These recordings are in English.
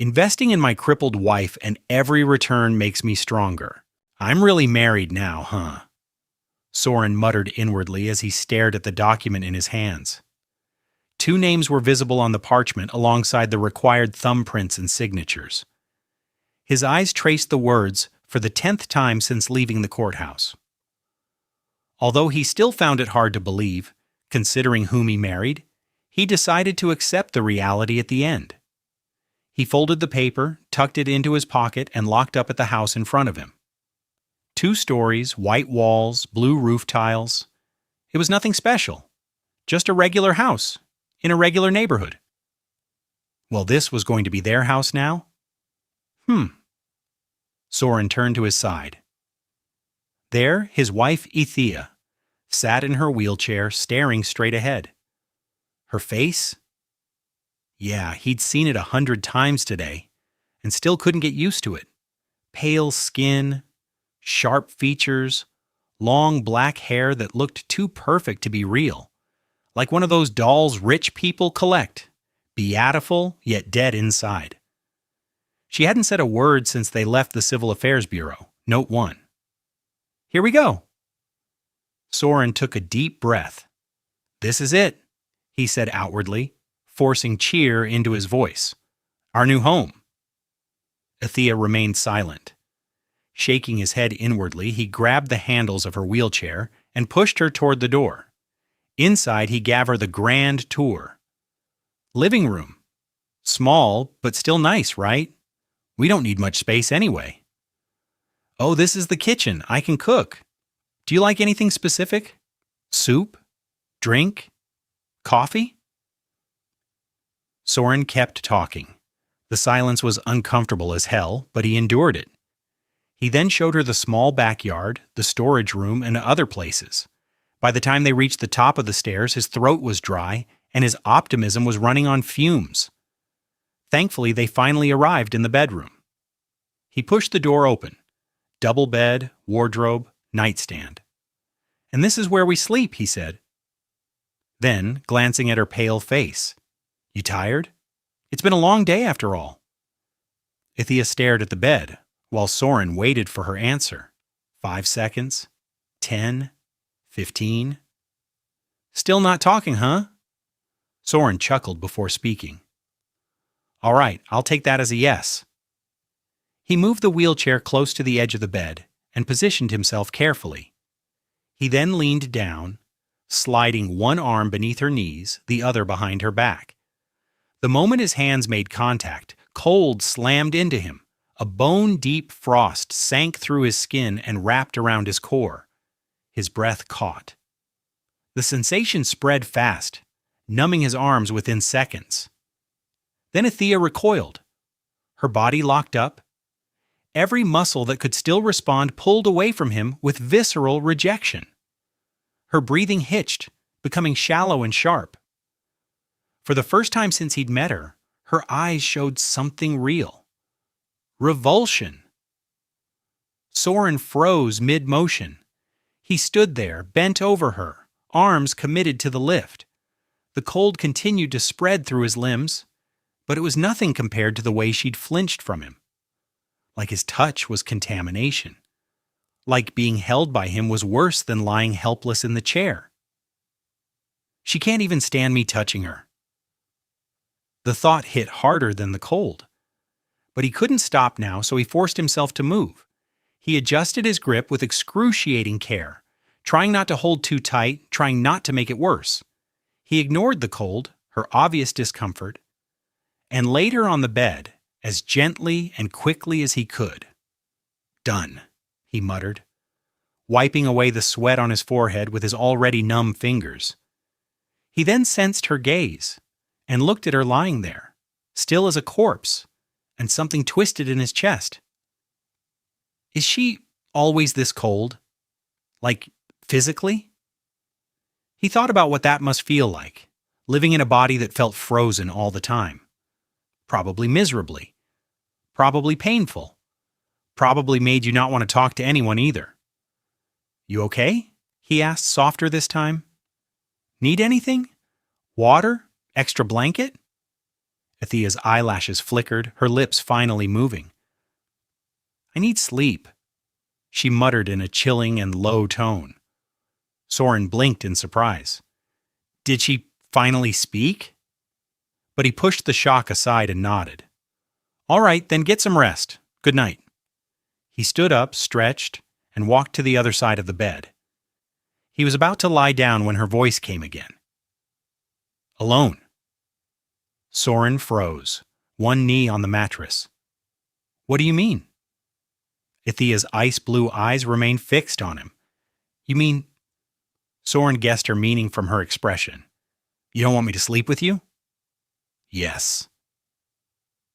Investing in my crippled wife and every return makes me stronger. I'm really married now, huh? Soren muttered inwardly as he stared at the document in his hands. 2 names were visible on the parchment alongside the required thumbprints and signatures. His eyes traced the words for the 10th time since leaving the courthouse. Although he still found it hard to believe, considering whom he married, he decided to accept the reality at the end. He folded the paper, tucked it into his pocket, and locked up at the house in front of him. 2 stories, white walls, blue roof tiles. It was nothing special. Just a regular house, in a regular neighborhood. Well, this was going to be their house now? Soren turned to his side. There, his wife, Ethia, sat in her wheelchair, staring straight ahead. Her face? Yeah, he'd seen it 100 times today, and still couldn't get used to it. Pale skin, sharp features, long black hair that looked too perfect to be real, like one of those dolls rich people collect, beautiful yet dead inside. She hadn't said a word since they left the Civil Affairs Bureau. Note 1. Here we go. Soren took a deep breath. This is it, he said outwardly, forcing cheer into his voice. Our new home. Ethia remained silent. Shaking his head inwardly, he grabbed the handles of her wheelchair and pushed her toward the door. Inside, he gave her the grand tour. Living room. Small, but still nice, right? We don't need much space anyway. Oh, this is the kitchen. I can cook. Do you like anything specific? Soup? Drink? Coffee? Soren kept talking. The silence was uncomfortable as hell, but he endured it. He then showed her the small backyard, the storage room, and other places. By the time they reached the top of the stairs, his throat was dry, and his optimism was running on fumes. Thankfully, they finally arrived in the bedroom. He pushed the door open. Double bed, wardrobe, nightstand. And this is where we sleep, he said. Then, glancing at her pale face. You tired? It's been a long day after all. Ethia stared at the bed, while Soren waited for her answer. 5 seconds. 10. 15. Still not talking, huh? Soren chuckled before speaking. All right, I'll take that as a yes. He moved the wheelchair close to the edge of the bed and positioned himself carefully. He then leaned down, sliding one arm beneath her knees, the other behind her back. The moment his hands made contact, cold slammed into him. A bone-deep frost sank through his skin and wrapped around his core. His breath caught. The sensation spread fast, numbing his arms within seconds. Then Ethia recoiled. Her body locked up. Every muscle that could still respond pulled away from him with visceral rejection. Her breathing hitched, becoming shallow and sharp. For the first time since he'd met her, her eyes showed something real. Revulsion. Soren froze mid-motion. He stood there, bent over her, arms committed to the lift. The cold continued to spread through his limbs, but it was nothing compared to the way she'd flinched from him. Like his touch was contamination. Like being held by him was worse than lying helpless in the chair. She can't even stand me touching her. The thought hit harder than the cold. But he couldn't stop now, so he forced himself to move. He adjusted his grip with excruciating care, trying not to hold too tight, trying not to make it worse. He ignored the cold, her obvious discomfort, and laid her on the bed as gently and quickly as he could. Done, he muttered, wiping away the sweat on his forehead with his already numb fingers. He then sensed her gaze and looked at her lying there, still as a corpse, and something twisted in his chest. Is she always this cold? Like, physically? He thought about what that must feel like, living in a body that felt frozen all the time. Probably miserably. Probably painful. Probably made you not want to talk to anyone either. You okay? He asked, softer this time. Need anything? Water? Extra blanket? Athea's eyelashes flickered, her lips finally moving. I need sleep, she muttered in a chilling and low tone. Soren blinked in surprise. Did she finally speak? But he pushed the shock aside and nodded. All right, then get some rest. Good night. He stood up, stretched, and walked to the other side of the bed. He was about to lie down when her voice came again. Alone. Soren froze, one knee on the mattress. What do you mean? Athea's ice-blue eyes remained fixed on him. You mean... Soren guessed her meaning from her expression. You don't want me to sleep with you? Yes.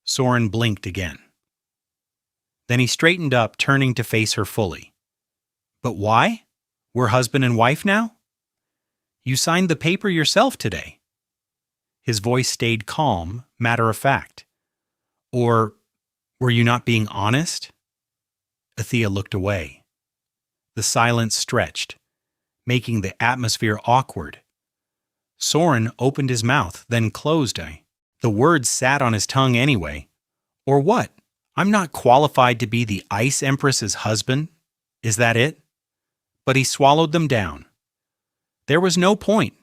Soren blinked again. Then he straightened up, turning to face her fully. But why? We're husband and wife now? You signed the paper yourself today. His voice stayed calm, matter-of-fact. Or were you not being honest? Athea looked away. The silence stretched, making the atmosphere awkward. Soren opened his mouth, then closed it. The words sat on his tongue anyway. Or what? I'm not qualified to be the Ice Empress's husband? Is that it? But he swallowed them down. There was no point.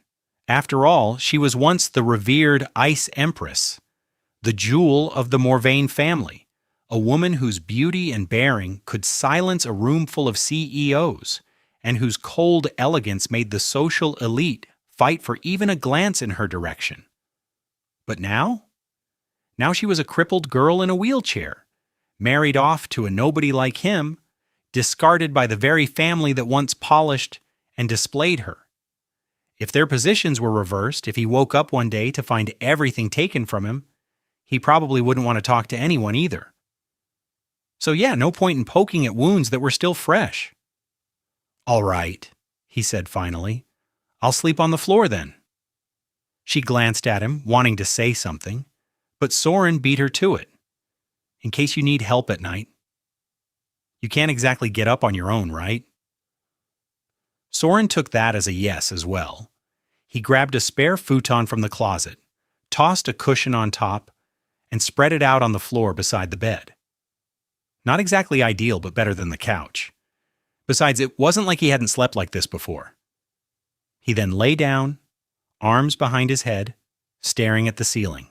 After all, she was once the revered Ice Empress, the jewel of the Morvain family, a woman whose beauty and bearing could silence a room full of CEOs, and whose cold elegance made the social elite fight for even a glance in her direction. But now? Now she was a crippled girl in a wheelchair, married off to a nobody like him, discarded by the very family that once polished and displayed her. If their positions were reversed, if he woke up one day to find everything taken from him, he probably wouldn't want to talk to anyone either. So yeah, no point in poking at wounds that were still fresh. All right, he said finally. I'll sleep on the floor then. She glanced at him, wanting to say something, but Soren beat her to it. In case you need help at night. You can't exactly get up on your own, right? Soren took that as a yes as well. He grabbed a spare futon from the closet, tossed a cushion on top, and spread it out on the floor beside the bed. Not exactly ideal, but better than the couch. Besides, it wasn't like he hadn't slept like this before. He then lay down, arms behind his head, staring at the ceiling.